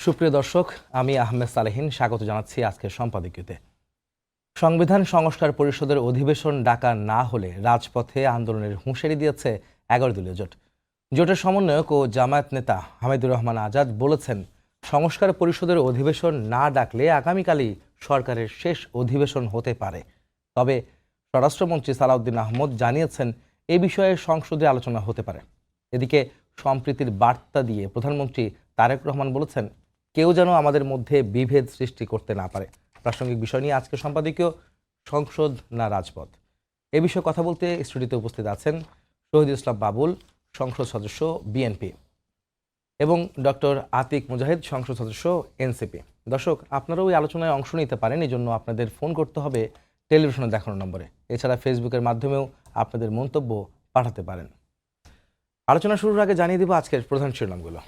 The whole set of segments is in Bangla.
সুপ্রিয় দর্শক, আমি আহমেদ সালেহীন স্বাগত জানাচ্ছি আজকের সম্পাদকীয়তে। সংবিধান সংস্কার পরিষদের অধিবেশন ডাকা না হলে রাজপথে আন্দোলনের হুঁশিয়ারি দিয়েছে 11 দলীয় জোট। জোটের সমন্বয়ক ও জামায়াত নেতা হামিদুর রহমান আজাদ বলেছেন, সংস্কার পরিষদের অধিবেশন না ডাকলে আগামীকালই সরকারের শেষ অধিবেশন হতে পারে। তবে স্বরাষ্ট্রমন্ত্রী সালাউদ্দিন আহমদ জানিয়েছেন, এ বিষয়ে সংসদে আলোচনা হতে পারে। এদিকে সম্প্রীতির বার্তা দিয়ে প্রধানমন্ত্রী তারেক রহমান বলেছেন, কেউ যেন আমাদের মধ্যে বিভেদ সৃষ্টি করতে না পারে। প্রাসঙ্গিক বিষয় নিয়ে আজকে সম্পাদকীয় সংসদ না রাজপথ, এ বিষয়ে কথা বলতে স্টুডিওতে উপস্থিত আছেন শহীদুল ইসলাম বাবুল, সংসদ সদস্য বিএনপি, এবং ডক্টর আতিক মুজাহিদ, সংসদ সদস্য এনসিপি। দর্শক, আপনারাও এই আলোচনায় অংশ নিতে পারেন। এই জন্য আপনাদের ফোন করতে হবে টেলিভিশনে দেখানো নম্বরে। এছাড়া ফেসবুকের মাধ্যমেও আপনাদের মন্তব্য পাঠাতে পারেন। আলোচনা শুরুর আগে জানিয়ে দেব আজকের প্রধান শিরোনামগুলো।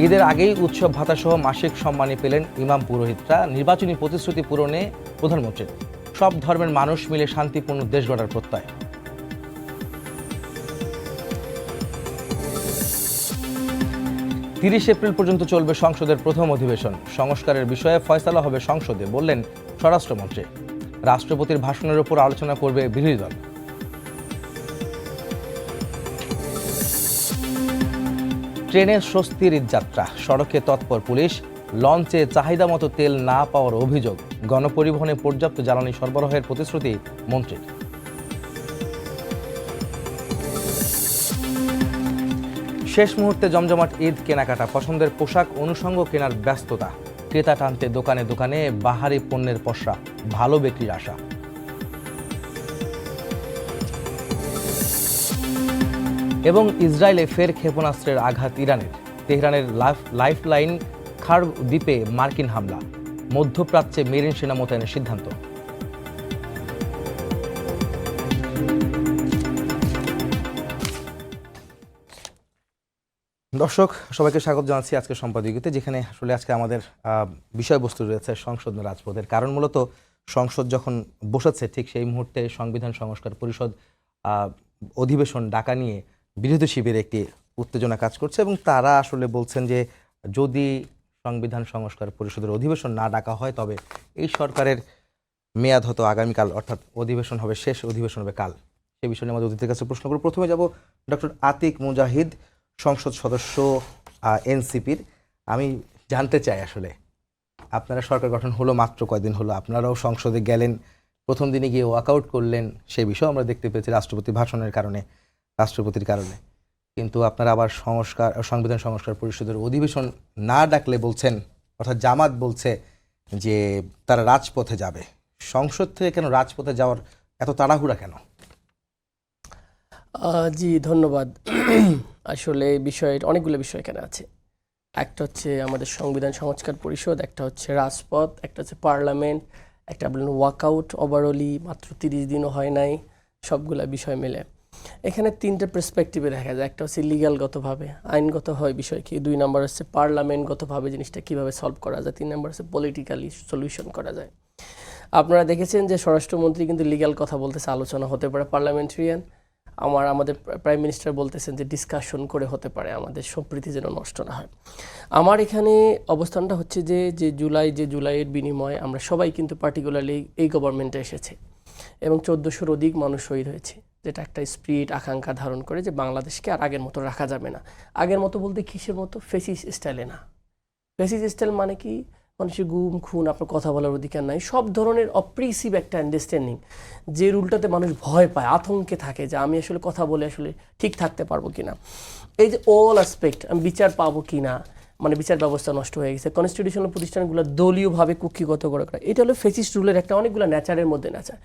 ঈদের আগেই উৎসব ভাতা সহ মাসিক সম্মানী পেলেন ইমাম পুরোহিতরা। নির্বাচনী প্রতিশ্রুতি পূরণে প্রধানমন্ত্রীর। সব ধর্মের মানুষ মিলে শান্তিপূর্ণ দেশ গড়ার প্রত্যয়। 30 এপ্রিল পর্যন্ত চলবে সংসদের প্রথম অধিবেশন। সংস্কারের বিষয়ে ফয়সালা হবে সংসদে, বললেন স্বরাষ্ট্রমন্ত্রী। রাষ্ট্রপতির ভাষণের উপর আলোচনা করবে বিরোধী দল। ট্রেনের স্বস্তির ঈদযাত্রা, সড়কে তৎপর পুলিশ। লঞ্চে চাহিদা মতো তেল না পাওয়ার অভিযোগ। গণপরিবহনে পর্যাপ্ত জ্বালানি সরবরাহের প্রতিশ্রুতি মন্ত্রীর। শেষ মুহূর্তে জমজমাট ঈদ কেনাকাটা, পছন্দের পোশাক অনুষঙ্গ কেনার ব্যস্ততা। ক্রেতা টানতে দোকানে দোকানে বাহারি পণ্যের পসরা, ভালো বিক্রির আশা। এবং ইসরায়েলে ফের ক্ষেপণাস্ত্রের আঘাত ইরানের। তেহরানের লাইফলাইন খার্গ দ্বীপে মার্কিন হামলা। মধ্যপ্রাচ্যে মেরিন সেনা মোতায়েনের সিদ্ধান্ত। দর্শক, সবাইকে স্বাগত জানাচ্ছি আজকের সম্পাদকীয়তে, যেখানে আসলে আজকে আমাদের বিষয়বস্তু রয়েছে সংসদ না রাজপথের। কারণ মূলত সংসদ যখন বসেছে ঠিক সেই মুহূর্তে সংবিধান সংস্কার পরিষদ অধিবেশন ডাকা নিয়ে বিরোধী শিবিরে একটি উত্তেজনা কাজ করছে, এবং তারা আসলে বলছেন যে যদি সংবিধান সংস্কার পরিষদের অধিবেশন না ডাকা হয় তবে এই সরকারের মেয়াদ হতো আগামীকাল, অর্থাৎ অধিবেশন হবে, শেষ অধিবেশন হবে কাল। সেই বিষয়ে আমাদের অতিথির কাছে প্রশ্ন করব। প্রথমে যাব ডক্টর আতিক মুজাহিদ, সংসদ সদস্য এনসিপির। আমি জানতে চাই, আসলে আপনারা সরকার গঠন হলো মাত্র কয়দিন হলো, আপনারাও সংসদে গেলেন, প্রথম দিনে গিয়ে ওয়াকআউট করলেন, সেই বিষয়ে আমরা দেখতে পেয়েছি রাষ্ট্রপতির ভাষণের কারণে, রাষ্ট্রপতির কারণে। কিন্তু আপনারা আবার সংবিধান সংস্কার পরিষদের অধিবেশন না ডাকলে বলছেন, অর্থাৎ জামাত বলছে যে তারা রাজপথে যাবে। সংসদ থেকে কেন রাজপথে যাওয়ার এত তাড়াহুড়া কেন? জি ধন্যবাদ। আসলে বিষয়ের অনেকগুলো বিষয় এখানে আছে। একটা হচ্ছে আমাদের সংবিধান সংস্কার পরিষদ, একটা হচ্ছে রাজপথ, একটা হচ্ছে পার্লামেন্ট, একটা বলেন ওয়াকআউট। ওভারঅলি মাত্র 30 দিনও হয় নাই। সবগুলা বিষয় মিলে এখানে তিনটে পার্সপেক্টিভে দেখা যায়। একটা হচ্ছে লিগ্যালগতভাবে, আইনগত হয় বিষয় কি। 2 নম্বর হচ্ছে পার্লামেন্টগতভাবে জিনিসটা কীভাবে সলভ করা যায়। 3 নম্বর হচ্ছে পলিটিক্যালি সলিউশন করা যায়। আপনারা দেখেছেন যে স্বরাষ্ট্রমন্ত্রী কিন্তু লিগ্যাল কথা বলতেছে, আলোচনা হতে পারে পার্লামেন্টারিয়ান। আমাদের প্রাইম মিনিস্টার বলতেছেন যে ডিসকাশন করে হতে পারে, আমাদের সম্প্রীতি যেন নষ্ট না হয়। আমার এখানে অবস্থানটা হচ্ছে যে জুলাইয়ের বিনিময়ে আমরা সবাই কিন্তু পার্টিকুলারলি এই গভর্নমেন্টে এসেছে, এবং 1400-র অধিক মানুষ শহীদ হয়েছে, যেটা একটা স্পিরিট আকাঙ্ক্ষা ধারণ করে যে বাংলাদেশকে আর আগের মতো রাখা যাবে না। আগের মতো বলতে কিসের মতো? ফেসিস্ট স্টাইলে না। ফেসিস্ট স্টাইল মানে কি? মানুষের গুম খুন, আপনার কথা বলার অধিকার নাই, সব ধরনের অপ্রেসিভ একটা আন্ডারস্ট্যান্ডিং, যে রুলটাতে মানুষ ভয় পায়, আতঙ্কে থাকে যে আমি আসলে কথা বলে আসলে ঠিক থাকতে পারবো কিনা। এই যে অল অ্যাসপেক্ট, আমি বিচার পাবো কিনা, মানে বিচার ব্যবস্থা নষ্ট হয়ে গেছে, কনস্টিটিউশনাল প্রতিষ্ঠানগুলো দলীয়ভাবে কুক্ষিগত করে করা, এটা হলো ফেসিস্ট রুলের একটা অনেকগুলো ন্যাচারের মধ্যে নেচার।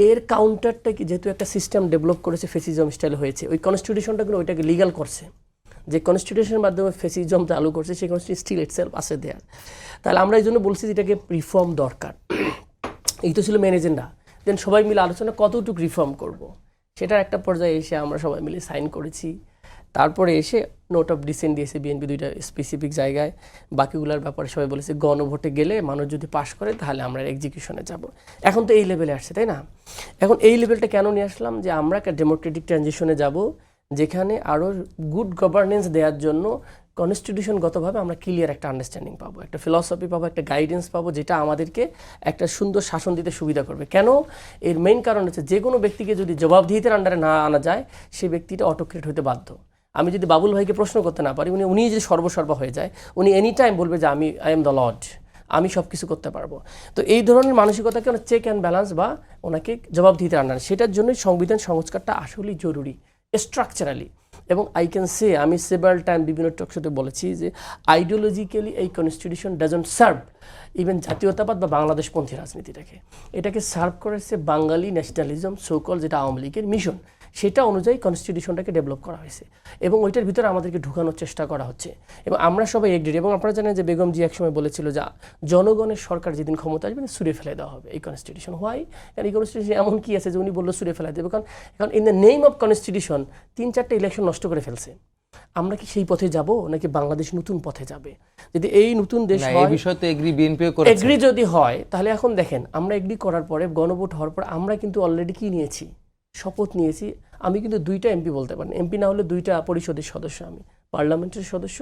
এর কাউন্টারটা কি, যেহেতু একটা সিস্টেম ডেভেলপ করেছে ফেসিজম স্টাইল হয়েছে, ওই কনস্টিটিউশনটাগুলো ওইটাকে লিগাল করছে। যে কনস্টিটিউশনের মাধ্যমে ফেসিজম চালু করছে সেই কনস্টিটিউশন স্টিল ইটসেলফ আছে দেয়ার। তাহলে আমরা এই জন্য বলছি যে এটাকে রিফর্ম দরকার। এই তো ছিল মেন এজেন্ডা। দেন সবাই মিলে আলোচনা কতটুকু রিফর্ম করব, সেটার একটা পর্যায়ে এসে আমরা সবাই মিলে সাইন করেছি। তারপরে এসে নোট অফ ডিসেন্ট দিয়েছে বিএনপি 2টা স্পেসিফিক জায়গায়। বাকিগুলোর ব্যাপারে সবাই বলেছে গণভোটে গেলে মানুষ যদি পাশ করে তাহলে আমরা এক্সিকিউশনে যাব। এখন তো এই লেভেলে আসছে, তাই না? এখন এই লেভেলটা কেন নিয়ে আসলাম? যে আমরা একটা ডেমোক্রেটিক ট্রানজিশনে যাব, যেখানে আরও গুড গভর্নেন্স দেওয়ার জন্য কনস্টিটিউশনগতভাবে আমরা ক্লিয়ার একটা আন্ডারস্ট্যান্ডিং পাবো, একটা ফিলসফি পাবো, একটা গাইডেন্স পাবো, যেটা আমাদেরকে একটা সুন্দর শাসন দিতে সুবিধা করবে। কেন? এর মেইন কারণ হচ্ছে যে কোনো ব্যক্তিকে যদি জবাবদিহিতার আন্ডারে না আনা যায়, সেই ব্যক্তিটা অটোক্রেট হতে বাধ্য। আমি যদি বাবুল ভাইকে প্রশ্ন করতে না পারি, উনি যদি সর্বসর্বা হয়ে যায়, উনি এনি টাইম বলবে যে আই এম দ্য লর্ড, আমি সব কিছু করতে পারবো। তো এই ধরনের মানসিকতাকে চেক অ্যান্ড ব্যালেন্স বা ওনাকে জবাবদিহিতার আন্ডারে, সেটার জন্যই সংবিধান সংস্কারটা আসলেই জরুরি স্ট্রাকচারালি। এবং আই ক্যান সে, আমি সেভারাল টাইম বিভিন্ন টকশোতে বলেছি যে আইডিওলজিক্যালি এই কনস্টিটিউশন ডাজন্ট সার্ভ ইভেন জাতীয়তাবাদ বা বাংলাদেশপন্থী রাজনীতিটাকে, এটাকে সার্ভ করেছে বাঙালি ন্যাশনালিজম সোকল, যেটা আওয়ামী লীগের মিশন, সেটা অনুযায়ী কনস্টিটিউশনটাকে ডেভেলপ করা হয়েছে এবং ওইটার ভিতরে আমাদেরকে ঢুকানোর চেষ্টা করা হচ্ছে। এবং আমরা সবাই এগ্রিড। এবং আপনারা জানেন যে বেগম জি একসময় বলেছিল যে জনগণের সরকার যেদিন ক্ষমতা আসবে সুরে ফেলে দেওয়া হবে এই কনস্টিটিউশন। হোয়াই? কারণ এই কনস্টিটিউশন এমন কি আছে যে উনি বললো সুরে ফেলে দেবে, কারণ এখন in the name of constitution 3-4টা ইলেকশন নষ্ট করে ফেলছে। আমরা কি সেই পথে যাব নাকি বাংলাদেশ নতুন পথে যাবে? যদি এই নতুন দেশ হয়, এই বিষয়ে তো এগ্রি বিএনপিও করেছে। এগ্রি যদি হয় তাহলে এখন দেখেন, আমরা এগ্রি করার পরে গণভোট হওয়ার পর আমরা কিন্তু অলরেডি কি নিয়েছি, শপথ নিয়েছি। আমি কিন্তু 2টা এমপি বলতে পারি, এমপি না হলে 2টা পরিষদের সদস্য, আমি পার্লামেন্টের সদস্য,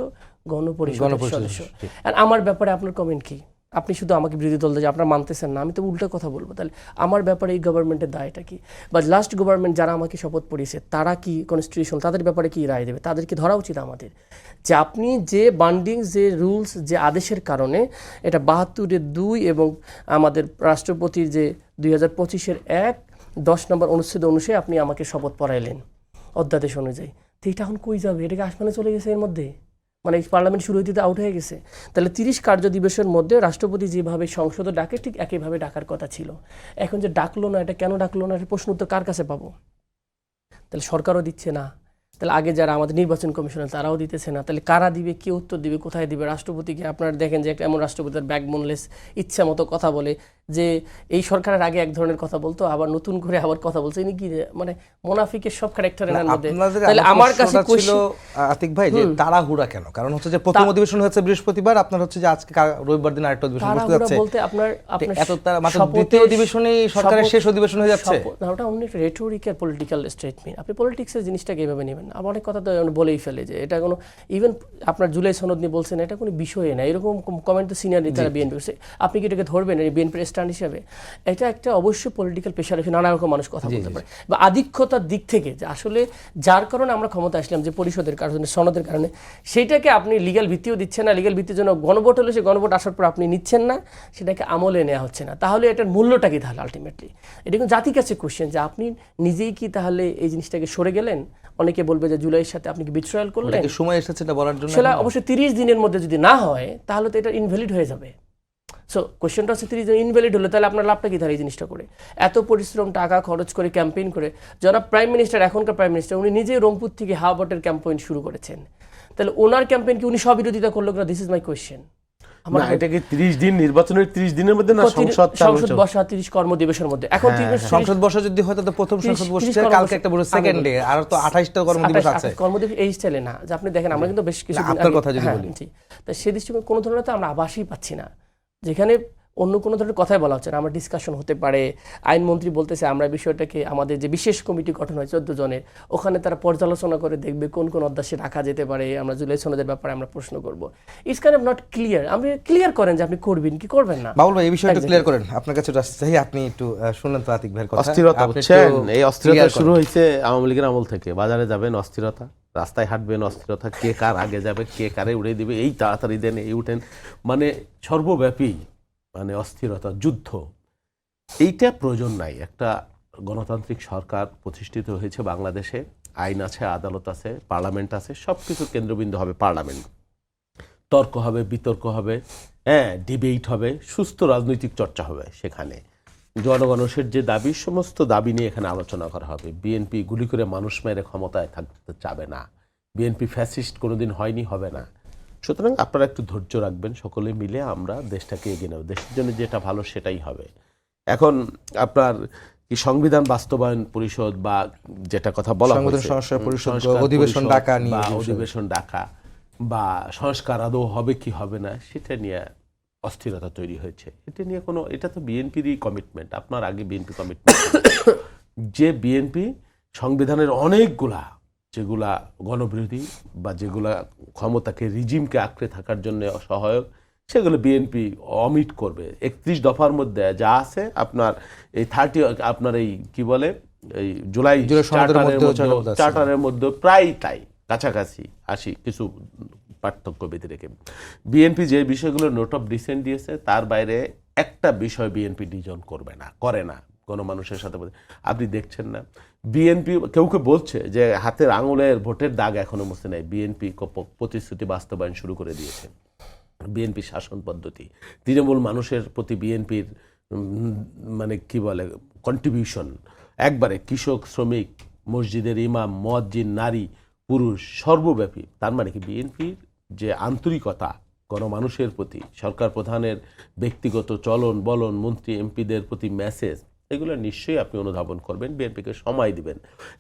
গণপরিষদের সদস্য। আর আমার ব্যাপারে আপনার কমেন্ট কি? আপনি শুধু আমাকে বিরোধী দল যে আপনারা মানতেছেন না, আমি তো উল্টা কথা বলবো। তাহলে আমার ব্যাপারে এই গভর্নমেন্টের দায়টা কি? বা লাস্ট গভর্নমেন্ট যারা আমাকে শপথ পড়িয়েছে তারা কি কনস্টিটিউশন, তাদের ব্যাপারে কি রায় দেবে? তাদেরকে ধরা উচিত আমাদের, যে আপনি যে বান্ডিং, যে রুলস, যে আদেশের কারণে এটা 72-2 এবং আমাদের রাষ্ট্রপতির যে 2025-এর 1-10 নম্বর অনুচ্ছেদ অনুসারে আপনি আমাকে শপথ পড়াইলেন অধ্যাদেশ অনুযায়ী। তো এটা এখন কই যাবে? এটাকে আসমানে চলে গেছে এর মধ্যে, মানে পার্লামেন্ট শুরু হইতে আউট হয়ে গেছে। তাহলে 30 কার্য দিবসের মধ্যে রাষ্ট্রপতি যেভাবে সংসদে ডাকে ঠিক একইভাবে ডাকার কথা ছিল। এখন যে ডাকলো না, এটা কেন ডাকলো না, এটা প্রশ্ন উত্তর কার কাছে পাবো? তাহলে সরকারও দিচ্ছে না, তাহলে আগে যারা আমাদের নির্বাচন কমিশনার তারাও দিতেছে না, তাহলে কারা দিবে, কে উত্তর দিবে, কোথায় দিবে? রাষ্ট্রপতিকে আপনারা দেখেন যে একটা এমন রাষ্ট্রপতির ব্যাকবোনলেস, ইচ্ছা মতো কথা বলে, যে এই সরকারের আগে এক ধরনের কথা বলতো, আবার নতুন করে আবার কথা বলছে। ইনি কি মানে মোনাফিকের সব ক্যারেক্টার এর মধ্যে। তাহলে আমার কাছে ছিল আতিক ভাই যে তাড়াহুড়া কেন? কারণ হচ্ছে যে প্রথম অধিবেশন হচ্ছে বৃহস্পতিবার, আপনার হচ্ছে যে আজকে রবিবার দিন আরেকটা অধিবেশন বসতে যাচ্ছে। বলতে আপনার এত মাত্র দ্বিতীয় অধিবেশনেই সরকারের শেষ অধিবেশন হয়ে যাচ্ছে। না, ওটা অনেক রেটোরিক আর পলিটিক্যাল স্টেটমেন্ট। আপনি পলিটিক্সের জিনিসটাকে এইভাবে নেবেন না। আবার অনেক কথা তো বলেই ফেলে যে এটা কোনো, ইভেন আপনার জুলাই সনদ নিয়ে বলছেন এটা কোনো বিষয় না, এরকম কমেন্ট তো সিনিয়র নেতারা বিএনপি করছে। আপনি কি এটাকে ধরবেন বিএনপির স্ট্যান্ড হিসাবে? এটা একটা অবশ্যই পলিটিক্যাল প্রেশার, নানা রকম মানুষ কথা বলতে পারে, বা আধিক্যতার দিক থেকে, যে আসলে যার কারণে আমরা ক্ষমতা আসলাম, যে পরিষদের কারণে, সনদের কারণে, সেইটাকে আপনি লিগ্যাল ভিত্তিও দিচ্ছেন না। লিগ্যাল ভিত্তির জন্য গণভোট হলে, সে গণভোট আসার পর আপনি নিচ্ছেন না, সেটাকে আমলে নেওয়া হচ্ছে না। তাহলে এটার মূল্যটা কি? তাহলে আলটিমেটলি এটা কিন্তু জাতির কাছে কোশ্চেন, যে আপনি নিজেই কি তাহলে এই জিনিসটাকে সরে গেলেন? অনেকে বলবে যে জুলাইয়ের সাথে আপনি কি বিট্রায়াল করলেন। সময় এসেছে এটা বলার জন্য। সেটা অবশ্যই 30 দিনের মধ্যে যদি না হয় তাহলে তো এটা ইনভ্যালিড হয়ে যাবে। সো কোয়েশ্চেনটা হচ্ছে 30 দিন ইনভ্যালিড হলে তাহলে আপনার লাভটা কি? তাহলে এই জিনিসটা করে এত পরিশ্রম, টাকা খরচ করে, ক্যাম্পেইন করে, যারা প্রাইম মিনিস্টার, এখনকার প্রাইম মিনিস্টার, উনি নিজে রংপুর থেকে হাওয়াবটের ক্যাম্পেইন শুরু করেছেন। তাহলে ওনার ক্যাম্পেইন কি উনি সবিরোধিতা করলো কিনা? This is my question. না, এটা কি 30 দিন, নির্বাচনের 30 দিনের মধ্যে, না সংসদ বসা 30 কর্মদিবসের মধ্যে? এখন সংসদ বসা যদি হয় তো প্রথম সংসদ বসছে, কালকে একটা বসে সেকেন্ডে, আর তো 28টা কর্মদিবস আছে। কর্মদিবস এই স্টাইলে না, যে আপনি দেখেন আমরা কিন্তু বেশ কিছু আপনার কথা যদি বলি, তাই সে দৃষ্টিকোণ কোনো ধরনের তো আমরা আভাসই পাচ্ছি না, যেখানে অন্য কোনো ধরনের কথাই বলা হচ্ছে না। আমার ডিসকাশন হতে পারে, আইনমন্ত্রী বলতেছে আমরা বিষয়টাকে, আমাদের যে বিশেষ কমিটি গঠন হয় 14 জনের, ওখানে তারা পর্যালোচনা করে দেখবে কোন কোন অধ্যায়ে রাখা যেতে পারে, আমরা জুলাই সনদের ব্যাপারে আমরা প্রশ্ন করব। It's kind of not clear. আপনি ক্লিয়ার করেন যে আপনি করবেন কি করবেন না। বাবুল ভাই এই বিষয়টা ক্লিয়ার করেন, আপনার কাছে চাই, আপনি একটু শুনলেন তো আতিক ভাইয়ের কথা। অস্থিরতা বুঝছেন, এই অস্থিরতা শুরু হয়েছে আওয়ামী লীগের আমল থেকে। বাজারে যাবেন অস্থিরতা, রাস্তায় হাঁটবেন অস্থিরতা, কে কার আগে যাবে, কে কারে উড়ে দিবে, এই তাড়াতাড়ি দেন, এই উঠেন, মানে সর্বব্যাপী মানে অস্থিরতা, যুদ্ধ। এইটা প্রয়োজন নাই। একটা গণতান্ত্রিক সরকার প্রতিষ্ঠিত হয়েছে বাংলাদেশে, আইন আছে, আদালত আছে, পার্লামেন্ট আছে, সব কিছু কেন্দ্রবিন্দু হবে পার্লামেন্ট। তর্ক হবে, বিতর্ক হবে, হ্যাঁ, ডিবেট হবে, সুস্থ রাজনৈতিক চর্চা হবে সেখানে। জনগণের যে দাবি, সমস্ত দাবি নিয়ে এখানে আলোচনা করা হবে। বিএনপি গুলি করে মানুষ মেরে ক্ষমতায় থাকতে চাবে না, বিএনপি ফ্যাসিস্ট কোনোদিন হয়নি, হবে না। সুতরাং আপনারা একটু ধৈর্য রাখবেন, সকলে মিলে আমরা দেশটাকে এগিয়ে নেব, দেশের জন্য যেটা ভালো সেটাই হবে। এখন আপনার কি সংবিধান বাস্তবায়ন পরিষদ বা যেটা কথা বলা অধিবেশন ডাকা নিয়ে, অধিবেশন ডাকা বা সংস্কার আদৌ হবে কি হবে না সেটা নিয়ে অস্থিরতা তৈরি হয়েছে। এটা নিয়ে কোনো, এটা তো বিএনপিরই কমিটমেন্ট। আপনার আগে বিএনপি কমিটমেন্ট যে বিএনপি সংবিধানের অনেকগুলা যেগুলা গণবিরোধী বা যেগুলা ক্ষমতাকে রিজিমকে আঁকড়ে থাকার জন্য সহায়ক, সেগুলো বিএনপি অমিট করবে। 31 দফার মধ্যে যা আছে আপনার এই 30 আপনার এই কি বলে এই জুলাই চার্টারের মধ্যে প্রায় তাই কাছাকাছি আসি, কিছু পার্থক্য বেঁধে রেখে বিএনপি যে বিষয়গুলো নোট অফ ডিসেন্ট দিয়েছে তার বাইরে একটা বিষয় বিএনপি ডিজন করে না গণমানুষের সাথে। আপনি দেখছেন না বিএনপি কেউ কেউ বলছে যে হাতের আঙুলের ভোটের দাগ এখনো মুছে নাই, বিএনপি প্রতিশ্রুতি বাস্তবায়ন শুরু করে দিয়েছে। বিএনপি শাসন পদ্ধতি, তৃণমূল মানুষের প্রতি বিএনপির মানে কি বলে কন্ট্রিবিউশন, একবারে কৃষক, শ্রমিক, মসজিদের ইমাম, মুয়াজ্জিন, নারী, পুরুষ, সর্বব্যাপী। তার মানে কি বিএনপির যে আন্তরিকতা গণমানুষের প্রতি, সরকার প্রধানের ব্যক্তিগত চলন বলন, মন্ত্রী এমপিদের প্রতি মেসেজ, এগুলো নিশ্চয়ই আপনি অনুধাবন করবেন, বিএনপিকে সময় দিবেন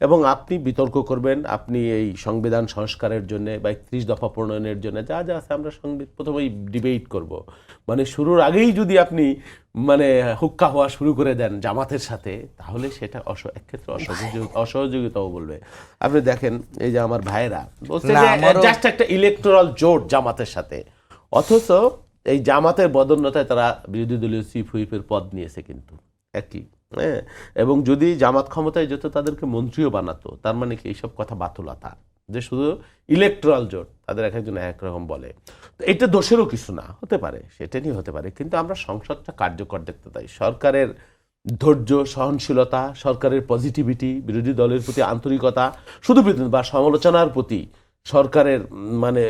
এবং আপনি বিতর্ক করবেন। আপনি এই সংবিধান সংস্কারের জন্য বা 31 দফা প্রণয়নের জন্য যা যা আছে আমরা প্রথমেই ডিবেট করব। মানে শুরুর আগেই যদি আপনি মানে হুক্কা হওয়া শুরু করে দেন জামাতের সাথে, তাহলে সেটা একক্ষেত্রে অসহযোগিতাও বলবে। আপনি দেখেন এই যে আমার ভাইয়েরা বলছে যে জাস্ট একটা ইলেকটোরাল জোট জামাতের সাথে, অথচ এই জামাতের বদন্যতায় তারা বিরোধী দলীয় চিফ হুইপের পদ নিয়েছে কিন্তু একই। হ্যাঁ, এবং যদি জামাত ক্ষমতায় যেত তাদেরকে মন্ত্রীও বানাতো। তার মানে কি এইসব কথা বাতুলতা, যে শুধু ইলেকট্রাল জোট, তাদের এক একজন এক রকম বলে। তো এটা দোষেরও কিছু না, হতে পারে, সেটা নিয়ে হতে পারে, কিন্তু আমরা সংসদটা কার্যকর দেখতে চাই। সরকারের ধৈর্য, সহনশীলতা, সরকারের পজিটিভিটি, বিরোধী দলের প্রতি আন্তরিকতা, শুধু বা সমালোচনার প্রতি সরকারের মানে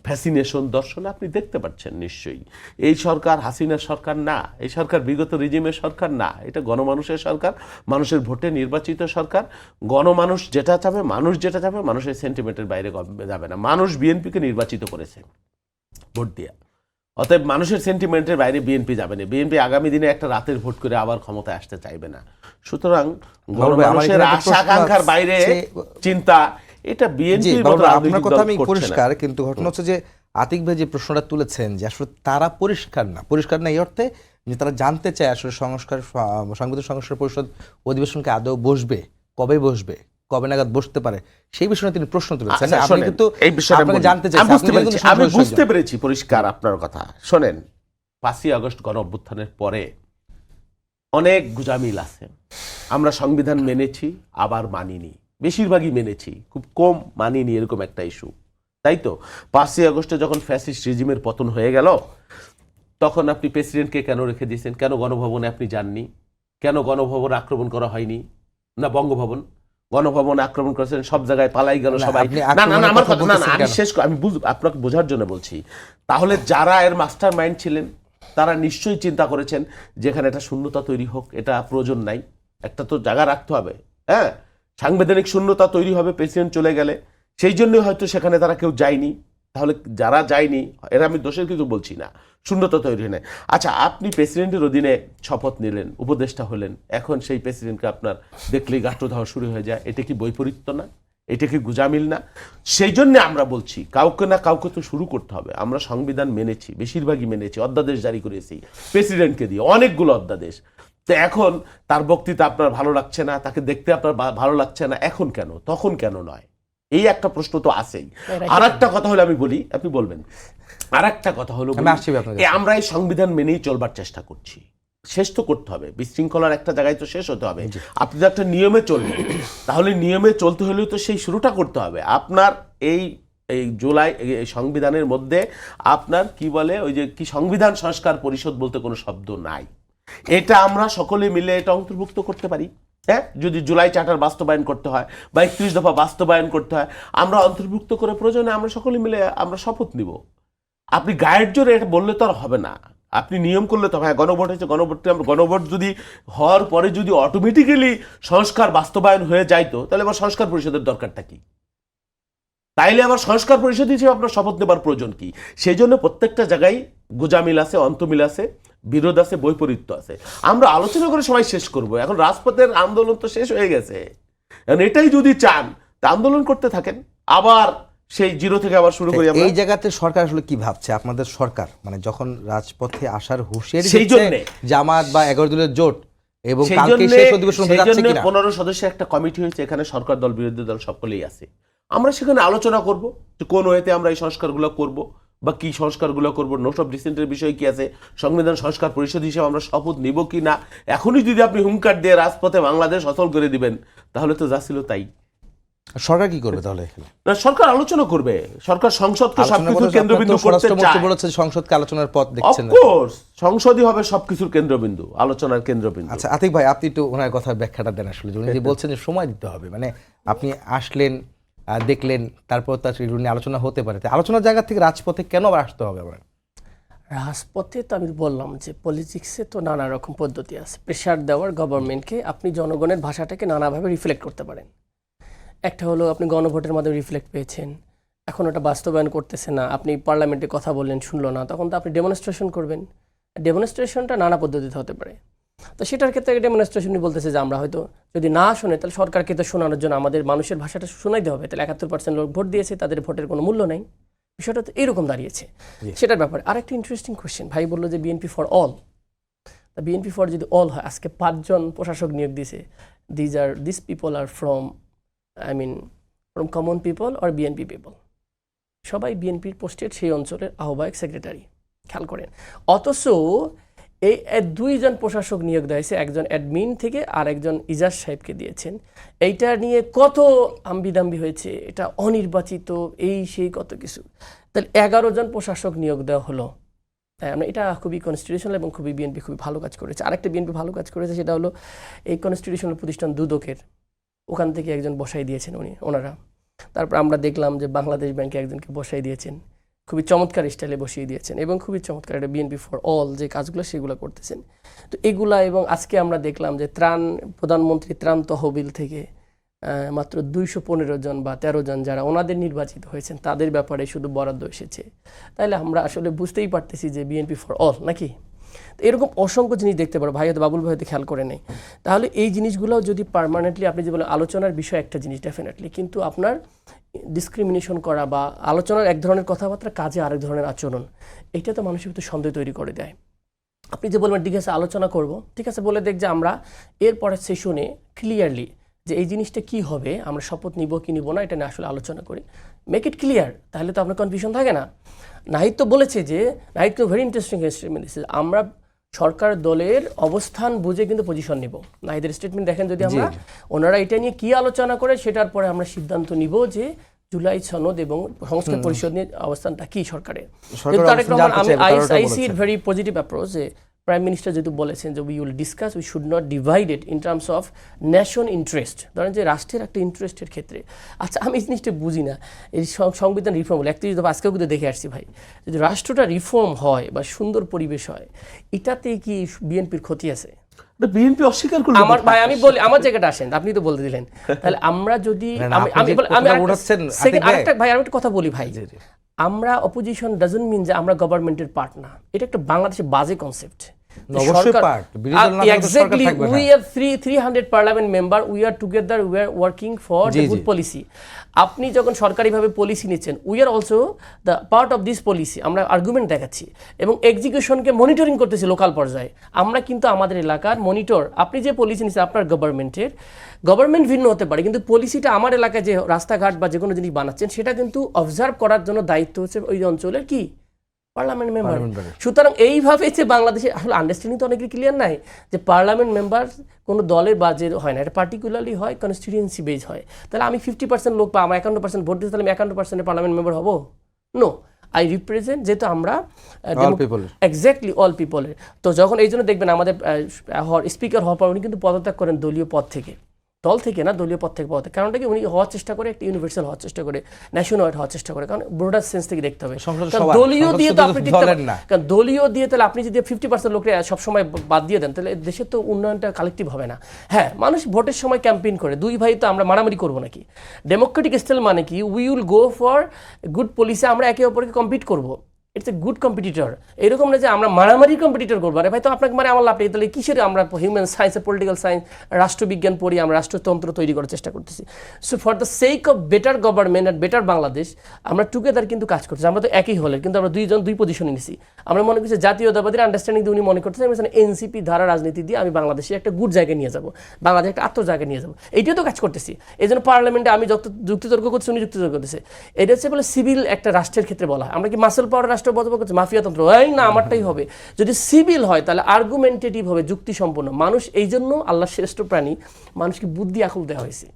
ফ্যাসিনেশন, দর্শন আপনি দেখতে পাচ্ছেন নিশ্চয়ই। এই সরকার হাসিনার সরকার না, এই সরকার বিগত রিজিমের সরকার না, এটা গণমানুষের সরকার, মানুষের ভোটে নির্বাচিত সরকার। গণমানুষ যেটা চাবে, মানুষ যেটা চাবে, মানুষের সেন্টিমেন্টের বাইরে যাবে না। মানুষ বিএনপিকে নির্বাচিত করেছে ভোট দিয়ে, অতএব মানুষের সেন্টিমেন্টের বাইরে বিএনপি যাবে না। বিএনপি আগামী দিনে একটা রাতের ভোট করে আবার ক্ষমতায় আসতে চাইবে না। সুতরাং গণমানুষের আশা আকাঙ্ক্ষার বাইরে চিন্তা, এটা বিএনপির মতো আপনার কথা আমি পরিষ্কার, কিন্তু ঘটনা হচ্ছে যে আতিক ভাই যে প্রশ্নটা তুলেছেন যে আসলে তারা পরিষ্কার না এই অর্থে যে তারা জানতে চায় আসলে সংবিধান সংস্কার পরিষদ অধিবেশনকে আদৌ বসবে, কবে বসবে, কবে নাগাদ বসতে পারে, সেই বিষয়ে তিনি প্রশ্ন তুলেছেন। আপনি কিন্তু এই বিষয়ে আপনাকে জানতে চাইছেন। আমি বুঝতে পেরেছি পরিষ্কার আপনার কথা। শোনেন, 5ই আগস্ট গণ অভ্যুত্থানের পরে অনেক গুজামিল আছে। আমরা সংবিধান মেনেছি, আবার মানিনি, বেশিরভাগই মেনেছি, খুব কম মানিনি, এরকম একটা ইস্যু। তাই তো 5ই আগস্টে যখন ফ্যাসিস্ট রেজিমের পতন হয়ে গেল, তখন আপনি প্রেসিডেন্টকে কেন রেখে দিয়েছেন? কেন গণভবনে আপনি যাননি? কেন গণভবন আক্রমণ করা হয়নি? না বঙ্গভবন, গণভবনে আক্রমণ করেছেন, সব জায়গায় পালাই গেল সবাই। না না আমার কথা না, আমি শেষ আমি আপনাকে বোঝার জন্য বলছি। তাহলে যারা এর মাস্টার মাইন্ড ছিলেন তারা নিশ্চয়ই চিন্তা করেছেন যেখানে একটা শূন্যতা তৈরি হোক, এটা প্রয়োজন নাই, একটা তো জায়গা রাখতে হবে। হ্যাঁ, সাংবিধানিক শূন্যতা তৈরি হবে প্রেসিডেন্ট চলে গেলে, সেই জন্যই হয়তো সেখানে তারা কেউ যায়নি। তাহলে যারা যায়নি এরা আমি দোষের কিছু বলছি না, শূন্যতা তৈরি হয় না। আচ্ছা, আপনি প্রেসিডেন্টের অধীনে শপথ নিলেন, উপদেষ্টা হলেন, এখন সেই প্রেসিডেন্টকে আপনার দেখলেই গাত্রদাহ শুরু হয়ে যায়। এটা কি বৈপরীত্য না? এটা কি গুজামিল না? সেই জন্য আমরা বলছি কাউকে না কাউকে তো শুরু করতে হবে। আমরা সংবিধান মেনেছি, বেশিরভাগই মেনেছি, অধ্যাদেশ জারি করেছি প্রেসিডেন্টকে দিয়ে, অনেকগুলো অধ্যাদেশ। তো এখন তার বক্তৃতা আপনার ভালো লাগছে না, তাকে দেখতে আপনার ভালো লাগছে না, এখন কেন, তখন কেন নয়? এই একটা প্রশ্ন তো আছেই। আর একটা কথা হলো, আমি বলি, আপনি বলবেন, আর একটা কথা হলো আমরা এই সংবিধান মেনেই চলবার চেষ্টা করছি, শেষ তো করতে হবে, বিশৃঙ্খলার একটা জায়গায় তো শেষ হতে হবে। আপনি তো একটা নিয়মে চলবেন, তাহলে নিয়মে চলতে হলেও তো সেই শুরুটা করতে হবে। আপনার এই জুলাই সংবিধানের মধ্যে আপনার কি বলে ওই যে কি সংবিধান সংস্কার পরিষদ বলতে কোনো শব্দ নাই। এটা আমরা সকলে মিলে এটা অন্তর্ভুক্ত করতে পারি। হ্যাঁ, যদি জুলাই চার্টার বাস্তবায়ন করতে হয় বা 31 দফা বাস্তবায়ন করতে হয়, আমরা অন্তর্ভুক্ত করে প্রয়োজনে আমরা সকলে মিলে আমরা শপথ নিব। আপনি গায়ের জোরে এটা বললে তো আর হবে না, আপনি নিয়ম করলে তো। হ্যাঁ, গণভোট হয়েছে, গণভোট যদি হওয়ার পরে যদি অটোমেটিক্যালি সংস্কার বাস্তবায়ন হয়ে যাইতো, তাহলে আবার সংস্কার পরিষদের দরকারটা কি? তাইলে আবার সংস্কার পরিষদ হিসেবে আপনার শপথ নেবার প্রয়োজন কি? সেই জন্য প্রত্যেকটা জায়গায় গোজামিল আছে, অন্তমিল আছে, বিরোধ আছে, বৈপরীত্য আছে। আমরা আলোচনা করে সবাই শেষ করব। এখন রাজপথের আন্দোলন তো শেষ হয়ে গেছে, এটাই যদি চান তা আন্দোলন করতে থাকেন, আবার সেই জিরো থেকে আবার শুরু করি। এই জায়গাতে সরকার আসলে কি ভাবছে? আপনাদের সরকার মানে যখন রাজপথে আসার হুঁশিয়ারি সেই জন্য জামাত বা 11 দলের জোট, এবং কালকে শেষ অধিবেশন হতে যাচ্ছে কিনা, 15 সদস্যের একটা কমিটি হয়েছে, এখানে সরকার দল বিরোধী দল সকলেই আছে। আমরা সেখানে আলোচনা করব যে কোন ওয়েতে আমরা এই সংস্কারগুলো করব বা কি সংস্কারগুলো করব, নোট অফ ডিসেন্টের বিষয় কি আছে, সংবিধান সংস্কার পরিষদ হিসেবে আমরা শপথ নিব কি না। এখনই যদি আপনি হুঙ্কার দিয়ে রাজপথে বাংলাদেশ অচল করে দিবেন তাহলে তো যা ছিল তাই। সরকার কি করবে তাহলে এখানে? না, সরকার আলোচনা করবে, সরকার সংসদকে আলোচনা সবকিছুর বলতে কেন্দ্রবিন্দু আপনার তো করতে স্বরাষ্ট্রমন্ত্রী চায়। বলেছে সংসদকে আলোচনার পথ দেখছেন না। অফকোর্স সংসদই হবে সবকিছুর কেন্দ্রবিন্দু, আলোচনার কেন্দ্রবিন্দু। আচ্ছা আতিক ভাই, আপনি একটু ওনার কথার ব্যাখ্যাটা দেন আসলে, উনি যে বলছেন যে সময় দিতে হবে, মানে আপনি আসলেন, দেখলেন, তারপর তার নিয়ে আলোচনা হতে পারে, আলোচনার জায়গা থেকে রাজপথে কেন আবার আসতে হবে আবার? রাজপথে তো আমি বললাম যে পলিটিক্সে তো নানা রকম পদ্ধতি আছে, প্রেশার দেওয়ার গভর্নমেন্টকে। আপনি জনগণের ভাষাটাকে নানাভাবে রিফ্লেক্ট করতে পারেন। একটা হলো আপনি গণভোটের মাধ্যমে রিফ্লেক্ট পেয়েছেন, এখন ওটা বাস্তবায়ন করতেছে না, আপনি পার্লামেন্টে কথা বললেন শুনলো না, তখন তো আপনি ডেমনস্ট্রেশন করবেন। ডেমনস্ট্রেশনটা নানা পদ্ধতিতে হতে পারে। তো সেটার ক্ষেত্রে ডেমনস্ট্রেশনই বলতেছে যে আমরা হয়তো যদি না শুনে তাহলে সরকারকে তো শোনানোর জন্য আমাদের মানুষের ভাষাটা শোনাইতে হবে। তাহলে 71% লোক ভোট দিয়েছে, তাদের ভোটের কোনো মূল্য নেই। বিষয়টা তো এইরকম দাঁড়িয়েছে। সেটার ব্যাপারে আরেকটা ইন্টারেস্টিং কোয়েশ্চেন, ভাই বললো যে বিএনপি ফর অল। তা বিএনপি ফর যদি অল হয়, আজকে 5 জন প্রশাসক নিয়োগ দিয়েছে, this people are from common people or BNP people, সবাই বিএনপির পোস্টেড সেই অঞ্চলের আহ্বায়ক সেক্রেটারি, খেয়াল করেন। অথচ এই 2 জন প্রশাসক নিয়োগ দিয়েছে, একজন অ্যাডমিন থেকে আর একজন ইজাজ সাহেবকে দিয়েছেন। এইটা নিয়ে কত আম্বিদাম্বি হয়েছে, এটা অনির্বাচিত, এই সেই কত কিছু। তাহলে 11 জন প্রশাসক নিয়োগ দেওয়া হলো। তাই আমরা এটা খুবই কনস্টিটিউশনাল এবং খুবই বিএনপি খুবই ভালো কাজ করেছে। আরেকটা বিএনপি ভালো কাজ করেছে, সেটা হলো এই কনস্টিটিউশনাল প্রতিষ্ঠান দুদকের, ওখান থেকে একজন বসাই দিয়েছেন ওনারা। তারপর আমরা দেখলাম যে বাংলাদেশ ব্যাংকে একজনকে বসাই দিয়েছেন, খুবই চমৎকার স্টাইলে বসিয়ে দিয়েছেন এবং খুবই চমৎকার একটা বিএনপি ফর অল যে কাজগুলো সেগুলো করতেছেন। তো এগুলা, এবং আজকে আমরা দেখলাম যে প্রধানমন্ত্রী ত্রাণ তহবিল থেকে মাত্র 215 জন বা 13 জন যারা ওনাদের নির্বাচিত হয়েছেন তাদের ব্যাপারে শুধু বরাদ্দ এসেছে। তাহলে আমরা আসলে বুঝতেই পারতেছি যে বিএনপি ফর অল নাকি। তো এরকম অসংখ্য জিনিস দেখতে পারো, ভাই হয়তো বাবুল ভাই হয়তো খেয়াল করে নেই। তাহলে এই জিনিসগুলো যদি পার্মানেন্টলি, আপনি যে বলেন আলোচনার বিষয় একটা জিনিস ডেফিনেটলি, কিন্তু আপনার ডিসক্রিমিনেশন করা বা আলোচনার এক ধরনের কথাবার্তা, কাজে আরেক ধরনের আচরণ, এটা তো মানুষের ভিতরে সন্দেহ তৈরি করে দেয়। আপনি যে বলবেন ঠিক আছে আলোচনা করব, ঠিক আছে বলে দেখ যে আমরা এর পরের সেশনে ক্লিয়ারলি যে এই জিনিসটা কি হবে, আমরা শপথ নিব কি নিব না, এটা নিয়ে আসলে আলোচনা করি, মেক ইট ক্লিয়ার, তাহলে তো আপনার কনফিউশন থাকে না। নাহিদ তো বলেছে যে, নাহিদ তো ভেরি ইন্টারেস্টিং স্টেটমেন্ট দিচ্ছে, আমরা সরকার দলের অবস্থান বুঝে কিন্তু পজিশন নিব। নাহিদের স্টেটমেন্ট দেখেন যদি আমরা, ওনারা এটা নিয়ে কি আলোচনা করে সেটার পরে আমরা সিদ্ধান্ত নিব যে জুলাই সনদ এবং সংস্কার পরিষদ নিয়ে অবস্থানটা কি সরকারের। I see it very positive approach যে প্রাইম মিনিস্টার যেহেতু বলেছেন যে we will discuss, we should not divide it in terms of nation interest, ধরেন যে রাষ্ট্রের একটা ইন্টারেস্টের ক্ষেত্রে। আচ্ছা আমি এই জিনিসটা বুঝি না, এই সংবিধান রিফর্ম হলো 31 দফা, আজকেও কিন্তু দেখে আসছি ভাই, যদি রাষ্ট্রটা রিফর্ম হয় বা সুন্দর পরিবেশ হয়, এটাতে কি বিএনপির ক্ষতি আছে? বিএনপি অস্বীকার করলো। আমার ভাই আমি বলি, আমার জায়গাটা আসেন, আপনি তো বলতে দিলেন। তাহলে আমরা যদি আরেকটা ভাই আরেকটা কথা বলি ভাই, আমরা অপোজিশন ডাজন্ট মিন যে আমরা গভর্নমেন্টের পার্ট না, এটা একটা বাংলাদেশের বাজে concept. Exactly, we have 300 parliament member, we are together, we are working for the good policy. আপনি যখন সরকারিভাবে পলিসি নিচ্ছেন, we are also the part of this policy, আমরা আর্গুমেন্ট দেখাচ্ছি এবং এক্সিকিউশনকে মনিটরিং করতেছি লোকাল পর্যায়ে। আমরা কিন্তু আমাদের এলাকার মনিটর, আপনি যে পলিসি নিচ্ছেন আপনার গভর্নমেন্টের, গভর্নমেন্ট ভিন্ন হতে পারে কিন্তু পলিসিটা আমার এলাকায় যে রাস্তাঘাট বা যে কোনো জিনিস বানাচ্ছেন সেটা কিন্তু অবজার্ভ করার জন্য দায়িত্ব হচ্ছে ওই অঞ্চলের কি পার্লামেন্ট মেম্বার। সুতরাং এইভাবে যে বাংলাদেশে আসলে আন্ডারস্ট্যান্ডিং তো অনেকের ক্লিয়ার নাই যে পার্লামেন্ট মেম্বার কোনো দলের বাজেট হয় না, এটা পার্টিকুলারলি হয় কনস্টিটিউয়েন্সি বেজ হয়। তাহলে আমি 50% লোক বা আমার 51% ভোট দিতে, তাহলে আমি 51% পার্লামেন্ট মেম্বার হবো? নো, আই রিপ্রেজেন্ট, যেহেতু আমরা এক্স্যাক্টলি অল পিপলের। তো যখন এই জন্য দেখবেন আমাদের স্পিকার হওয়ার পর উনি কিন্তু পদত্যাগ করেন দলীয় পদ থেকে, দল থেকে না, দলীয় পদ থেকে পদত্যাগ। কারণটা কি, উনি হওয়ার চেষ্টা করে একটা ইউনিভার্সাল হওয়ার চেষ্টা করে, ন্যাশনাল হওয়ার চেষ্টা করে, কারণ ব্রডার সেন্স থেকে দেখতে হবে। দলীয় দিয়ে তো আপনি কারণ দলীয় দিয়ে তাহলে আপনি যদি 50% লোককে সবসময় বাদ দিয়ে দেন তাহলে দেশের তো উন্নয়নটা কালেক্টিভ হবে না। হ্যাঁ, মানুষ ভোটের সময় ক্যাম্পেইন করে, দুই ভাই তো আমরা মারামারি করবো নাকি? ডেমোক্রেটিক স্টাইল মানে কি, we will go for good policy, আমরা একে অপরকে কম্পিট করবো, ইটস এ গুড কম্পিটিটর। এরকম না যে আমরা মারামারি কম্পিটিটর করবো, আরে ভাই তো আপনাকে মানে আমার লাভ নেই, তাহলে কিসের আমরা হিউম্যান সায়েন্স, পলিটিক্যাল সায়েন্স, রাষ্ট্রবিজ্ঞান পড়ি, আমরা রাষ্ট্রতন্ত্র তৈরি করার চেষ্টা করতেছি। So for the sake of better government and better Bangladesh আমরা টুগেদার কিন্তু কাজ করতেছি। আমরা তো একই হলের কিন্তু আমরা দুই পজিশনে নিছি, আমরা মনে করছি জাতীয়তাবাদীর আন্ডারস্ট্যান্ডিং দিয়ে উনি মনে করতেছেন এনসিপি ধারা রাজনীতি দিয়ে আমি বাংলাদেশে একটা গুড জায়গায় নিয়ে যাবো, বাংলাদেশ একটা আত্ম জায়গায় নিয়ে যাবো, এইটাও তো কাজ করতেছি। এই জন্য পার্লামেন্টে আমি যুক্তিতর্ক করছি, উনি যুক্তিতর্ক করতেছে। এটা হচ্ছে বলে সিভিল একটা রাষ্ট্রের ক্ষেত্রে বলা হয়। আমরা কি মাসেল পাওয়ার রাষ্ট্র বদল করছি, মাফিয়াতন্ত্র, এই না আমারটাই হবে। যদি সিভিল হয় তাহলে আর্গুমেন্টেটিভ হবে, যুক্তি সম্পন্ন। মানুষ এই জন্য আল্লাহ শ্রেষ্ঠ প্রাণী, মানুষকে বুদ্ধি আকল দেওয়া হয়েছে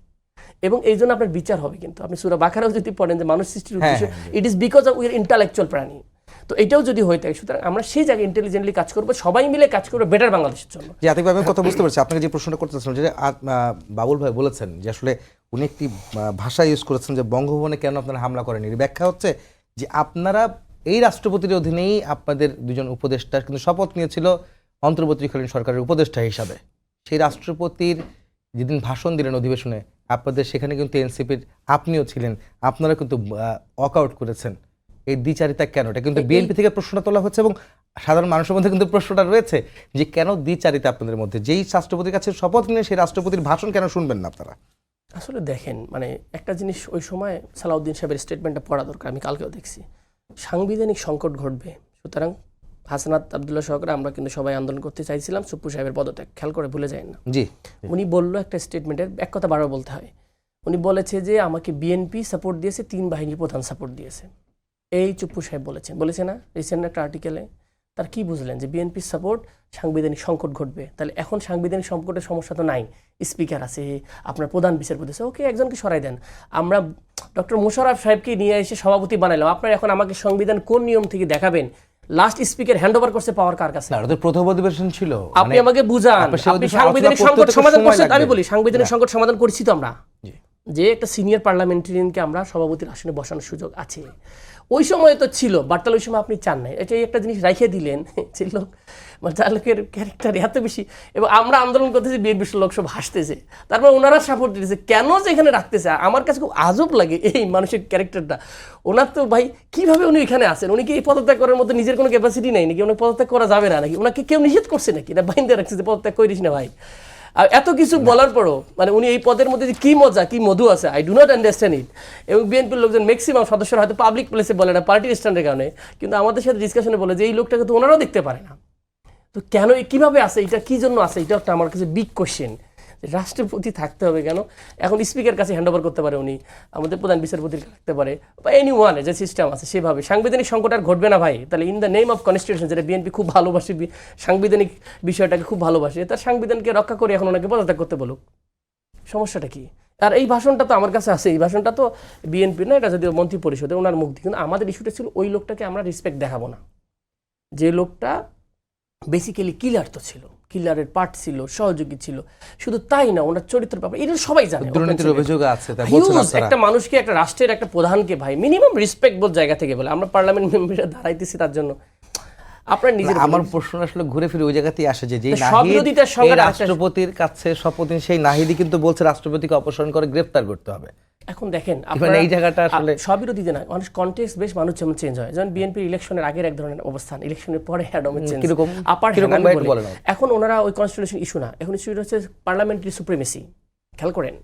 এবং এই জন্য আপনার বিচার হবে। কিন্তু আপনি সূরা বাকারাও যদি পড়েন যে মানুষ সৃষ্টির উদ্দেশ্য, it is because of we are intellectual প্রাণী। তো এটাও যদি হয়ে থাকে, সুতরাং আমরা সেই জায়গায় ইন্টেলিজেন্টলি কাজ করবো, সবাই মিলে কাজ করবো বেটার বাংলাদেশের জন্য। যে আতিক ভাই, আমি কথা বুঝতে পারছি আপনাকে যে প্রশ্নটা করতেছিলাম, যে বাবুল ভাই বলেছেন যে আসলে উনি একটি ভাষা ইউজ করেছেন যে বঙ্গভবনে কেন আপনারা হামলা করেনি। এর ব্যাখ্যা হচ্ছে যে আপনারা এই রাষ্ট্রপতির অধীনেই আপনাদের দুজন উপদেষ্টা কিন্তু শপথ নিয়েছিল অন্তর্বর্তীকালীন সরকারের উপদেষ্টা হিসাবে। সেই রাষ্ট্রপতির যেদিন ভাষণ দিলেন অধিবেশনে, আপনাদের সেখানে কিন্তু এনসিপির আপনিও ছিলেন, আপনারা কিন্তু ওয়াকআউট করেছেন। এই দ্বিচারিতা কেন? এটা কিন্তু বিএনপি থেকে প্রশ্নটা তোলা হচ্ছে এবং সাধারণ মানুষের মধ্যে কিন্তু প্রশ্নটা রয়েছে যে কেন দ্বিচারিতা আপনাদের মধ্যে? যেই রাষ্ট্রপতির কাছে শপথ নিয়ে সেই রাষ্ট্রপতির ভাষণ কেন শুনবেন না আপনারা? আসলে দেখেন, মানে একটা জিনিস ওই সময় সালাউদ্দিন সাহেবের স্টেটমেন্টটা পড়া দরকার। আমি কালকেও দেখছি সাংবিধানিক সংকট ঘটবে, সুতরাং হাসনাত আবদুল্লাহ সহকারে আমরা কিন্তু সবাই আন্দোলন করতে চাইছিলাম সুপ্পু সাহেবের পদত্যাগ, খেয়াল করে ভুলে যায় না। জি, উনি বললো একটা স্টেটমেন্টের এক কথা বারবার বলতে হয়। উনি বলেছে যে আমাকে বিএনপি সাপোর্ট দিয়েছে, 3 বাহিনীর প্রধান সাপোর্ট দিয়েছে। এই চুপ্পু সাহেব বলেছে না রিসেন্ট একটা আর্টিকেলে। তার কি বুঝলেন যে বিএনপি সাপোর্ট, সাংবিধানিক সংকট ঘটবে। তাহলে এখন সাংবিধানিক সংকটের সমস্যা তো নাই, স্পিকার আছে, আপনার প্রধান বিচারপতি আছে, ওকে একজনকে সরাই দেন। আমরা ডক্টর মোশাররফ সাহেবকে নিয়ে এসে সভাপতি বানাইলাম। আপনারা এখন আমাকে সংবিধান কোন নিয়ম থেকে দেখাবেন? লাস্ট স্পিকার হ্যান্ড ওভার করছে পাওয়ার কার কাছে? ওদের প্রথম অধিবেশন ছিল। আপনি আমাকে বুঝান, আপনি সাংবিধানিক সংকট সমাধান করছেন। আমি বলি সাংবিধানিক সংকট সমাধান করছি তো আমরা, যে একটা সিনিয়র পার্লামেন্টারিয়ানকে আমরা সভাপতির আসনে বসানোর সুযোগ আছে। ওই সময় তো ছিল, বাট তাহলে ওই সময় আপনি চান নাই। এটাই একটা জিনিস রাইখে দিলেন যে লোক, মানে তার লোকের ক্যারেক্টার এত বেশি। এবং আমরা আন্দোলন করতেছি, বিএনপির লোক সব হাসতেছে, তারপর ওনারা সাপোর্ট দিতেছে। কেন যে এখানে রাখতেছে আমার কাছে খুব আজব লাগে এই মানুষের ক্যারেক্টারটা। ওনার তো ভাই কীভাবে উনি এখানে আসেন? উনি কি এই পদত্যাগ করার মতো নিজের কোনো ক্যাপাসিটি নেই নাকি? ওনাকে পদত্যাগ করা যাবে না নাকি? ওনাকে কেউ নিষেধ করছে নাকি? না বাইন্দে রাখছে যে পদত্যাগ করিস না ভাই। আর এত কিছু বলার পরও মানে উনি এই পদের মধ্যে যে কী মজা, কী মধু আছে, I do not understand it. এবং বিএনপির লোকজন ম্যাক্সিমাম সদস্যরা হয়তো পাবলিক প্লেসে বলে না, পার্টির স্ট্যান্ডের কারণে, কিন্তু আমাদের সাথে ডিসকাশনে বলে যে এই লোকটাকে তো ওনারাও দেখতে পারে না। তো কেন, কীভাবে আছে, এটা কী জন্য আছে? এটা একটা আমার কাছে বিগ কোশ্চেন। রাষ্ট্রপতি থাকতে হবে কেন? এখন স্পিকার কাছে হ্যান্ড ওভার করতে পারে উনি, আমাদের প্রধান বিচারপতির রাখতে পারে, বা এনি ওয়ানে যে সিস্টেম আছে সেভাবে। সাংবিধানিক সংকট আর ঘটবে না ভাই। তাহলে in the name of constitution, যেটা বিএনপি খুব ভালোবাসে, সাংবিধানিক বিষয়টাকে খুব ভালোবাসে, তার সাংবিধানকে রক্ষা করে এখন ওনাকে পদত্যাগ করতে বলুক, সমস্যাটা কি? আর এই ভাষণটা তো আমার কাছে আছে, এই ভাষণটা তো বিএনপি না, এটা যদিও মন্ত্রী পরিষদে ওনার মুখ দিয়ে। কিন্তু আমাদের ইস্যুটা ছিল ওই লোকটাকে আমরা রেসপেক্ট দেখাবো না, যে লোকটা বেসিক্যালি কিলার তো ছিল, কিলারের পার্ট ছিল, সহযোগী ছিল। শুধু তাই না, ওনার চরিত্রের ব্যাপারে এটা সবাই জানে, দুর্নীতির অভিযোগ আছে। একটা মানুষকে, একটা রাষ্ট্রের একটা প্রধানকে ভাই মিনিমাম রেসপেক্টবল জায়গা থেকে বলে। আমরা পার্লামেন্ট মেম্বাররা দাঁড়াইতেছি তার জন্য। আপনার নিজের, আমার প্রশ্ন আসলে ঘুরে ফিরে ওই জায়গাতেই আসে যে রাষ্ট্রপতির কাছে শপথ নিয়ে সেই নাহিদি কিন্তু বলছে রাষ্ট্রপতিকে অপসারণ করে গ্রেফতার করতে হবে। এখন দেখেন এই জায়গাটা আসলে সবিরোধীতে না, অনেক কনটেক্সট বেশ মানুষ যেমন চেঞ্জ হয়। যেমন বিএনপি ইলেকশনের আগের এক ধরনের অবস্থান, ইলেকশনের পরে এখন ওনারা ওই কনস্টিটিউশন ইস্যু না, এখন ইস্যুটা হচ্ছে পার্লামেন্টারি সুপ্রিমেসি। খেয়াল করেন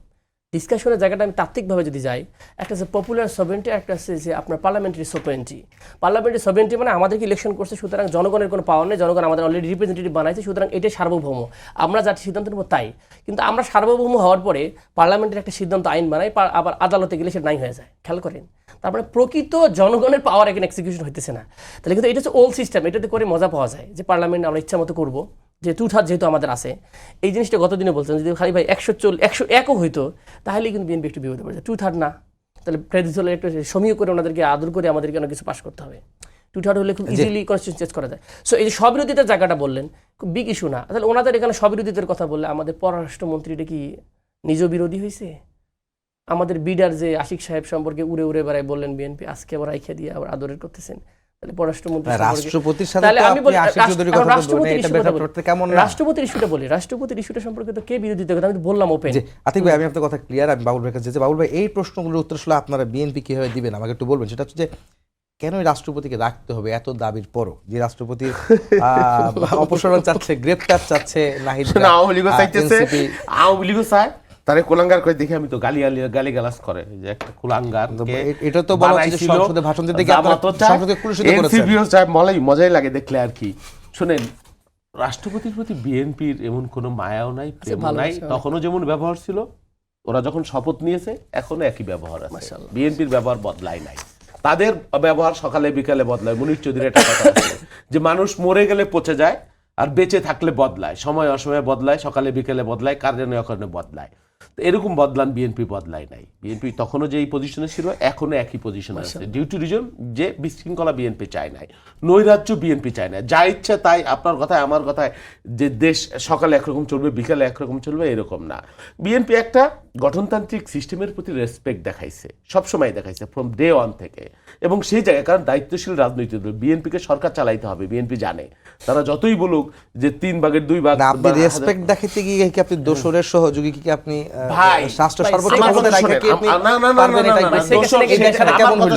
ডিসকাশনের জায়গাটা আমি তাত্ত্বিকভাবে যদি যাই, একটা হচ্ছে পপুলার সভেরেন্টি, একটা হচ্ছে যে আপনার পার্লামেন্টারি সভেরেন্টি। পার্লামেন্টারি সভেরেন্টি মানে আমাদেরকে ইলেকশন করছে, সুতরাং জনগণের কোনো পাওয়ার নেই, জনগণ আমাদের অলরেডি রিপ্রেজেন্টেটিভ বানাইছে, সুতরাং এটাই সার্বভৌম, আমরা যার সিদ্ধান্ত নেব তাই। কিন্তু আমরা সার্বভৌম হওয়ার পরে পার্লামেন্টের একটা সিদ্ধান্ত আইন বানাই, আবার আদালতে গেলে সেটা নাই হয়ে যায়। খেয়াল করেন, তারপরে প্রকৃত জনগণের পাওয়ার এখানে এক্সিকিউশন হইতেছে না। তাহলে কিন্তু এটা হচ্ছে ওল্ড সিস্টেম, এটাতে করে মজা পাওয়া যায় যে পার্লামেন্ট আমরা ইচ্ছা মতো করবো, যে 2/3 যেহেতু আমাদের আছে। এই জিনিসটা গতদিনে বলছেন, যদি খালি ভাই 101ও হইতো তাহলে কিন্তু বিএনপি একটু বিপদে পড়েছে। 2/3 না, তাহলে প্রেসিডেন্ট একটু সমীহ করে ওনাদেরকে আদর করে আমাদেরকে অনেক কিছু পাস করতে হবে। 2/3 হলে খুব ইজিলি কনস্টিটিউশন চেঞ্জ করা যায়। সো এই যে সবিরোধিতার জায়গাটা বললেন, খুব বিগ ইস্যু না। তাহলে ওনাদের এখানে সবিরোধিতার কথা বললে আমাদের পররাষ্ট্রমন্ত্রীটা কি নিজ বিরোধী হয়েছে? আমাদের বিডার যে আশিক সাহেব সম্পর্কে উড়ে উড়ে বেড়ায় বললেন বিএনপি, আজকে আবার রাইখা দিয়ে আবার আদরের করতেছেন। তাহলে পররাষ্ট্রমন্ত্রী রাষ্ট্রপতির ইস্যুটা বলি, রাষ্ট্রপতির ইস্যুটা সম্পর্কে তো কে বিরোধিতা করে? আমি বললাম ওপেন। আতিক ভাই, আমি আপনার কথা ক্লিয়ার। আমি বাবুল ভাইয়ের কাছে যেতে, বাবুল ভাই এই প্রশ্নগুলোর উত্তর আসলে আপনারা বিএনপি কিভাবে দিবেন আমাকে একটু বলবেন। সেটা হচ্ছে যে কেন রাষ্ট্রপতিকে রাখতে হবে এত দাবির পরও? যে রাষ্ট্রপতির অপসারণ চাচ্ছে, গ্রেপ্তার চাচ্ছে, আওয়ামী লীগও চাইতেছে, আওয়ামী লীগও চায়, তারে কুলাঙ্গার করে দেখে আমি তো গালিগালাজ করে যে একটা কুলাঙ্গার এটা তো বলা হচ্ছে যে সংসদে ভাষণ দিতে গিয়ে আপনারা সংসদকে কুলুষিত করেছেন। এনসিপিও সাহেব মজাই লাগে দেখলে আর কি। শুনেন, রাষ্ট্রপতির প্রতি বিএনপির এমন কোনো মায়াও নাই, প্রেমও নাই। তখনও যেমন ব্যবহার ছিল, ওরা যখন শপথ নিয়েছে এখনো একই ব্যবহার আছে। বিএনপির ব্যবহার বদলায় নাই, তাদের ব্যবহার সকালে বিকালে বদলায়। মুনীর চৌধুরী একটা কথা আছে যে মানুষ মরে গেলে পচে যায় আর বেঁচে থাকলে বদলায়, সময় অসময়ে বদলায়, সকালে বিকেলে বদলায়, কারণে অকারণে বদলায়। তো এরকম বদলান বিএনপি বদলায় নাই। বিএনপি তখনও যেই পজিশনে ছিল এখনো একই পজিশনে আছে, ডিউ টু রিজন যে বিশৃঙ্খলা বিএনপি চায় নাই, নৈরাজ্য বিএনপি চায় না। যা ইচ্ছা তাই, আপনার কথায় আমার কথায়, যে দেশ সকালে একরকম চলবে বিকালে একরকম চলবে এরকম না। বিএনপি একটা গঠনতান্ত্রিক সিস্টেমের প্রতি রেসপেক্ট দেখাইছে, সবসময় দেখাইছে, ফ্রম ডে ওয়ান থেকে। এবং সেই জায়গায়, কারণ দায়িত্বশীল রাজনৈতিক দল, বিএনপিকে সরকার চালাইতে হবে। বিএনপি জানে, তারা যতই বলুক যে 3 ভাগের 2 ভাগ। আপনি রেসপেক্ট দেখাইতে গিয়ে কি আপনি দোসরের সহযোগী কি আপনি ভাই রাষ্ট্র সর্বোচ্চ ক্ষমতায় রাখে কি আপনি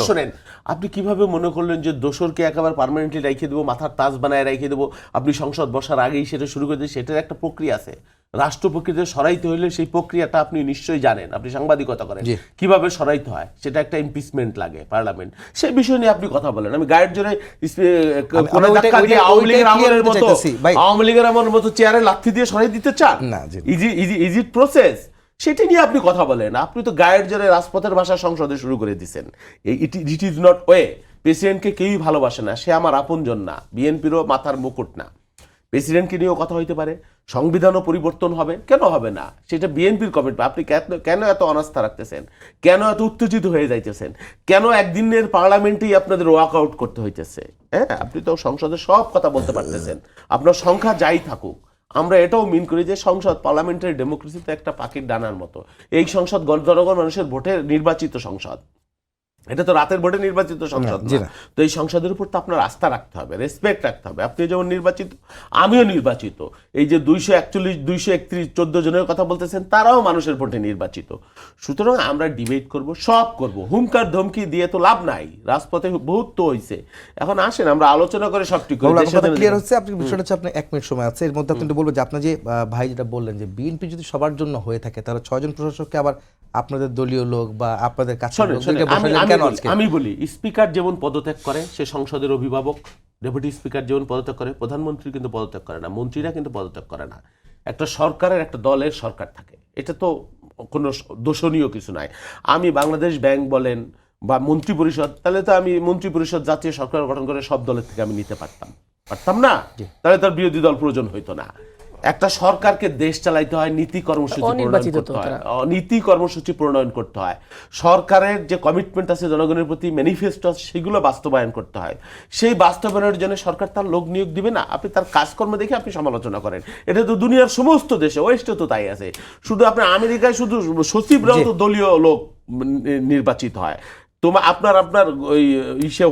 শুনেন, আপনি কিভাবে মনে করলেন যে দোসরকে একেবারে পার্মানেন্টলি রেখে দেবো, মাথার তাজ বানায় রেখে দেবো, আপনি সংসদ বসার আগেই সেটা শুরু করে দিয়ে? সেটার একটা প্রক্রিয়া আছে। রাষ্ট্র প্রকৃতিতে সরাইতে হইলে সেই প্রক্রিয়াটা আপনি নিশ্চয়ই জানেন, আপনি সাংবাদিকতা করেন, কিভাবে সরাইতে হয়। সেটা একটা ইমপিচমেন্ট লাগে, পার্লামেন্ট। সেই বিষয় নিয়ে আপনি কথা বলেন। আমি গায়ের জোরে আওয়ামী লীগের আমলের মতো চেয়ারে লাথি দিয়ে সরাই দিতে চান? Is it process? সেটা নিয়ে আপনি কথা বলেন। আপনি তো গায়ের জোরে রাজপথের ভাষা সংসদে শুরু করে দিচ্ছেন। It is not way. প্রেসিডেন্টকে কেউই ভালোবাসে না, সে আমার আপনজন না, বিএনপিরও মাথার মুকুট না। প্রেসিডেন্টকে নিয়েও কথা হইতে পারে, সংবিধানও পরিবর্তন হবে, কেন হবে না? সেটা বিএনপির কমিটমেন্ট। আপনি কেন এত অনাস্থা রাখতেছেন? কেন এত উত্তেজিত হয়ে যাইতেছেন? কেন একদিনের পার্লামেন্টেই আপনাদের ওয়াক আউট করতে হইতেছে? হ্যাঁ, আপনি তো সংসদে সব কথা বলতে পারতেছেন, আপনার সংখ্যা যাই থাকুক। আমরা এটাও মিন করি যে সংসদ, পার্লামেন্টারি ডেমোক্রেসি তো একটা পাখির ডানার মতো। এই সংসদ জনগণ মানুষের ভোটে নির্বাচিত সংসদ, এটা তো রাতের ভোটে নির্বাচিত সংসদ না। তো এই সংসদের উপর তো আপনার আস্থা রাখতে হবে, রেসপেক্ট রাখতে হবে। আপনি যেমন নির্বাচিত, আমিও নির্বাচিত। এই যে 241, 231, 14 জনের কথা বলতেছেন, তারাও মানুষের ভোটে নির্বাচিত। সুতরাং আমরা ডিবেট করব, সব করব। হুমকার ধমকি দিয়ে তো লাভ নাই, রাজপথে বহুত তো হইছে। এখন আসেন আমরা আলোচনা করে সব ঠিক করি। ক্লিয়ার হচ্ছে। আপনি বিষয়টা হচ্ছে, আপনি 1 মিনিট সময় আছে, এর মধ্যে আপনি বলবো যে আপনার যে ভাই যেটা বললেন যে বিএনপি যদি সবার জন্য হয়ে থাকে, তাহলে 6 জন প্রশাসককে আবার আপনাদের দলীয় লোক বা আপনাদের কাছে আমি বলি, স্পিকার যেমন পদত্যাগ করে, সে সংসদের অভিভাবক। ডেপুটি স্পিকার যেমন পদত্যাগ করে, প্রধানমন্ত্রী কিন্তু পদত্যাগ করে না, মন্ত্রীরা কিন্তু পদত্যাগ করে না। একটা সরকারের, একটা দলের সরকার থাকে, এটা তো কোনো দোষণীয় কিছু নাই। আমি বাংলাদেশ ব্যাংক বলেন বা মন্ত্রী পরিষদ, তাহলে তো আমি মন্ত্রী পরিষদ জাতীয় সরকার গঠন করে সব দলের থেকে আমি নিতে পারতাম না? তাহলে তার বিরোধী দল প্রয়োজন হইতো না। একটা সরকারকে দেশ চালাইতে হয়, নীতি কর্মসূচি প্রণয়ন করতে হয়, সরকারের যে কমিটমেন্ট আছে জনগণের প্রতি, ম্যানিফেস্টো আছে, সেগুলো বাস্তবায়ন করতে হয়। সেই বাস্তবায়নের জন্য সরকার তার লোক নিয়োগ দিবে না। আপনি তার কাজকর্ম দেখে আপনি সমালোচনা করেন। এটা তো দুনিয়ার সমস্ত দেশে, ওয়েস্টে তো তাই আছে। শুধু আপনার আমেরিকায় শুধু সচিবরাও তো দলীয় লোক নির্বাচিত হয়। আপনার ওই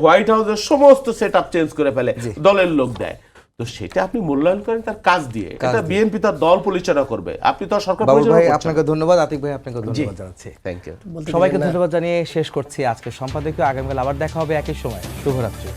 হোয়াইট হাউসের সমস্ত সেট আপ চেঞ্জ করে ফেলে, দলের লোক দেয়। তো সেটা আপনি মূল্যায়ন করেন তার কাজ দিয়ে। এটা বিএনপি তার দল পরিচালনা করবে, আপনি তো সরকার পরিচালনা করছেন। আপনাকে ধন্যবাদ, আতিক ভাই আপনাকে ধন্যবাদ জানাচ্ছি। Thank you. সবাইকে ধন্যবাদ জানিয়ে শেষ করছি আজকে সম্পাদকীয়। আগামীকাল আবার দেখা হবে একই সময়। শুভরাত্রি।